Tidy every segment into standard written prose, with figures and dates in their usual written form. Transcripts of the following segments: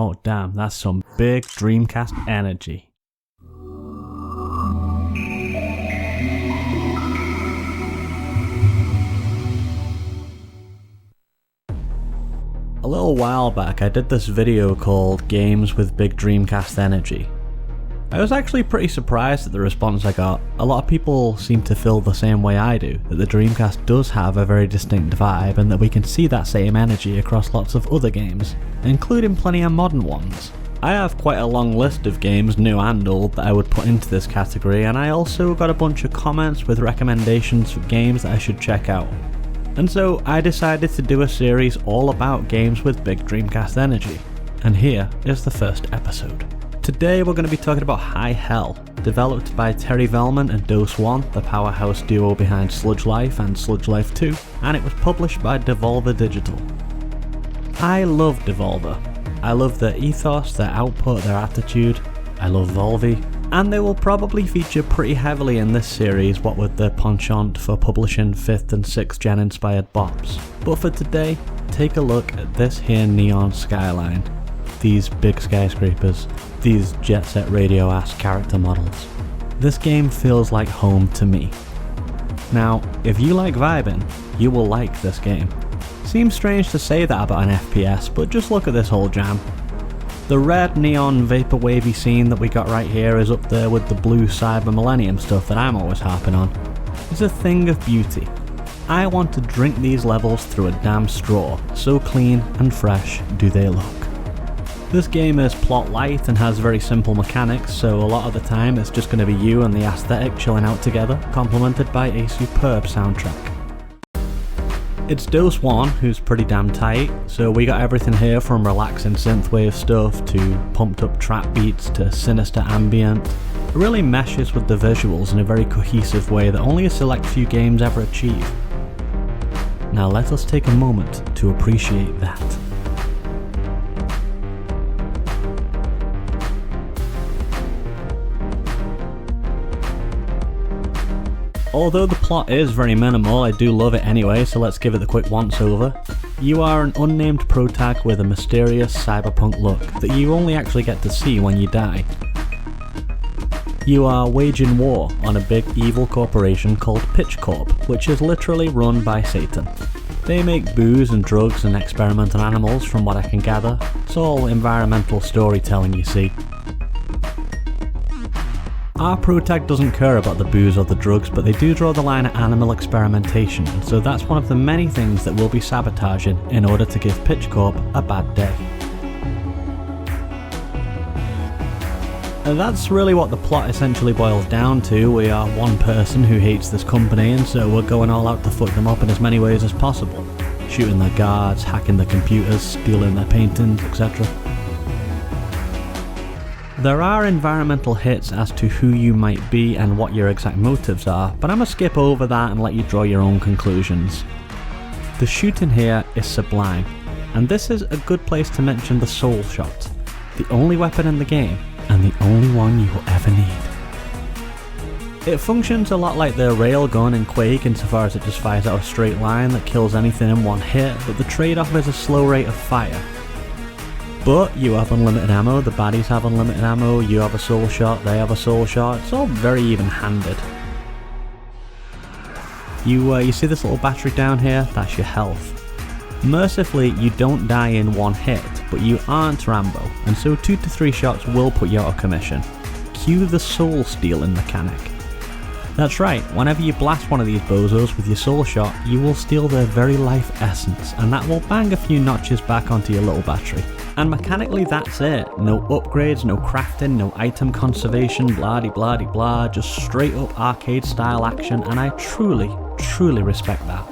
Oh damn, that's some big Dreamcast energy. A little while back I did this video called Games with Big Dreamcast Energy. I was actually pretty surprised at the response I got. A lot of people seem to feel the same way I do, that the Dreamcast does have a very distinct vibe and that we can see that same energy across lots of other games, including plenty of modern ones. I have quite a long list of games, new and old, that I would put into this category, and I also got a bunch of comments with recommendations for games that I should check out. And so I decided to do a series all about games with big Dreamcast energy, and here is the first episode. Today we're going to be talking about High Hell, developed by Terry Velman and Dose 1, the powerhouse duo behind Sludge Life and Sludge Life 2, and it was published by Devolver Digital. I love Devolver. I love their ethos, their output, their attitude. I love Volvi, and they will probably feature pretty heavily in this series, what with their penchant for publishing 5th and 6th gen inspired bops. But for today, take a look at this here neon skyline. These big skyscrapers, these Jet Set Radio-ass character models. This game feels like home to me. Now, if you like vibing, you will like this game. Seems strange to say that about an FPS, but just look at this whole jam. The red neon vaporwavy scene that we got right here is up there with the blue cyber millennium stuff that I'm always harping on. It's a thing of beauty. I want to drink these levels through a damn straw, so clean and fresh do they look. This game is plot light and has very simple mechanics, so a lot of the time it's just going to be you and the aesthetic chilling out together, complemented by a superb soundtrack. It's Dose 1 who's pretty damn tight, so we got everything here from relaxing synthwave stuff to pumped up trap beats to sinister ambient. It really meshes with the visuals in a very cohesive way that only a select few games ever achieve. Now let us take a moment to appreciate that. Although the plot is very minimal, I do love it anyway, so let's give it the quick once over. You are an unnamed protag with a mysterious cyberpunk look that you only actually get to see when you die. You are waging war on a big evil corporation called Pitch Corp, which is literally run by Satan. They make booze and drugs and experiment on animals from what I can gather. It's all environmental storytelling, you see. Our protag doesn't care about the booze or the drugs, but they do draw the line at animal experimentation, and so that's one of the many things that we'll be sabotaging in order to give Pitch Corp a bad day. And that's really what the plot essentially boils down to. We are one person who hates this company, and so we're going all out to fuck them up in as many ways as possible. Shooting their guards, hacking their computers, stealing their paintings, etc. There are environmental hits as to who you might be and what your exact motives are, but I'm going to skip over that and let you draw your own conclusions. The shooting here is sublime, and this is a good place to mention the soul shot, the only weapon in the game, and the only one you will ever need. It functions a lot like the railgun in Quake insofar as it just fires out a straight line that kills anything in one hit, but the trade-off is a slow rate of fire. But you have unlimited ammo, the baddies have unlimited ammo, you have a soul shot, they have a soul shot, it's all very even-handed. You see this little battery down here? That's your health. Mercifully, you don't die in one hit, but you aren't Rambo, and so 2 to 3 shots will put you out of commission. Cue the soul stealing mechanic. That's right, whenever you blast one of these bozos with your soul shot, you will steal their very life essence, and that will bang a few notches back onto your little battery. And mechanically that's it. No upgrades, no crafting, no item conservation, blah-de-blah-de-blah, just straight up arcade style action, and I truly, truly respect that.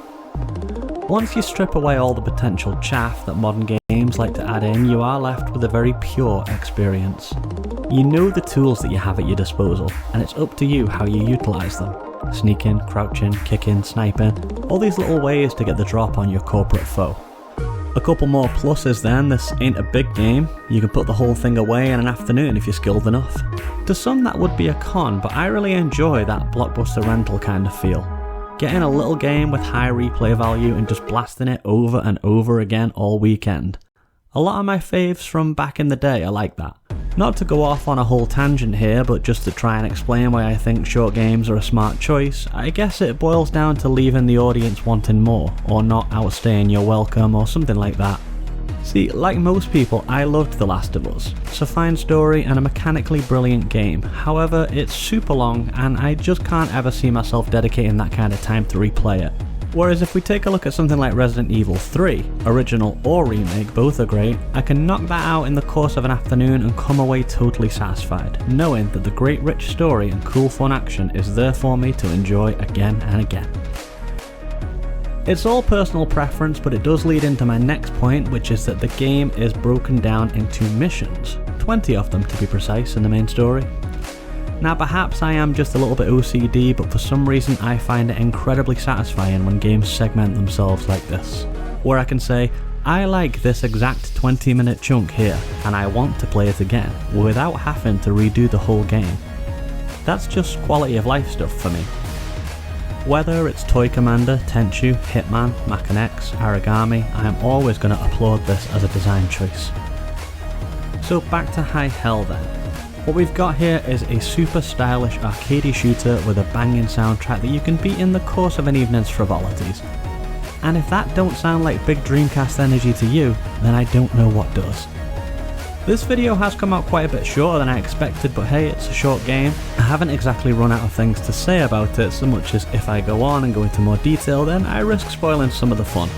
Once you strip away all the potential chaff that modern games like to add in, you are left with a very pure experience. You know the tools that you have at your disposal, and it's up to you how you utilise them. Sneaking, crouching, kicking, sniping, all these little ways to get the drop on your corporate foe. A couple more pluses then, this ain't a big game, you can put the whole thing away in an afternoon if you're skilled enough. To some that would be a con, but I really enjoy that blockbuster rental kind of feel. Getting a little game with high replay value and just blasting it over and over again all weekend. A lot of my faves from back in the day are like that. Not to go off on a whole tangent here, but just to try and explain why I think short games are a smart choice, I guess it boils down to leaving the audience wanting more, or not outstaying your welcome, or something like that. See, like most people, I loved The Last of Us. It's a fine story and a mechanically brilliant game. However, it's super long and I just can't ever see myself dedicating that kind of time to replay it. Whereas if we take a look at something like Resident Evil 3, original or remake, both are great, I can knock that out in the course of an afternoon and come away totally satisfied, knowing that the great rich story and cool fun action is there for me to enjoy again and again. It's all personal preference, but it does lead into my next point, which is that the game is broken down into missions, 20 of them to be precise in the main story. Now perhaps I am just a little bit OCD, but for some reason I find it incredibly satisfying when games segment themselves like this, where I can say, I like this exact 20-minute chunk here, and I want to play it again, without having to redo the whole game. That's just quality of life stuff for me. Whether it's Toy Commander, Tenchu, Hitman, Mach and X, Aragami, I am always going to applaud this as a design choice. So back to High Hell then. What we've got here is a super stylish arcadey shooter with a banging soundtrack that you can beat in the course of an evening's frivolities. And if that don't sound like big Dreamcast energy to you, then I don't know what does. This video has come out quite a bit shorter than I expected, but hey, it's a short game. I haven't exactly run out of things to say about it, so much as if I go on and go into more detail, then I risk spoiling some of the fun.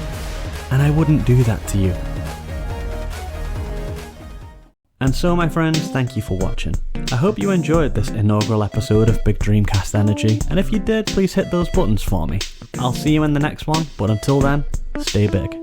And I wouldn't do that to you. And so my friends, thank you for watching. I hope you enjoyed this inaugural episode of Big Dreamcast Energy, and if you did, please hit those buttons for me. I'll see you in the next one, but until then, stay big.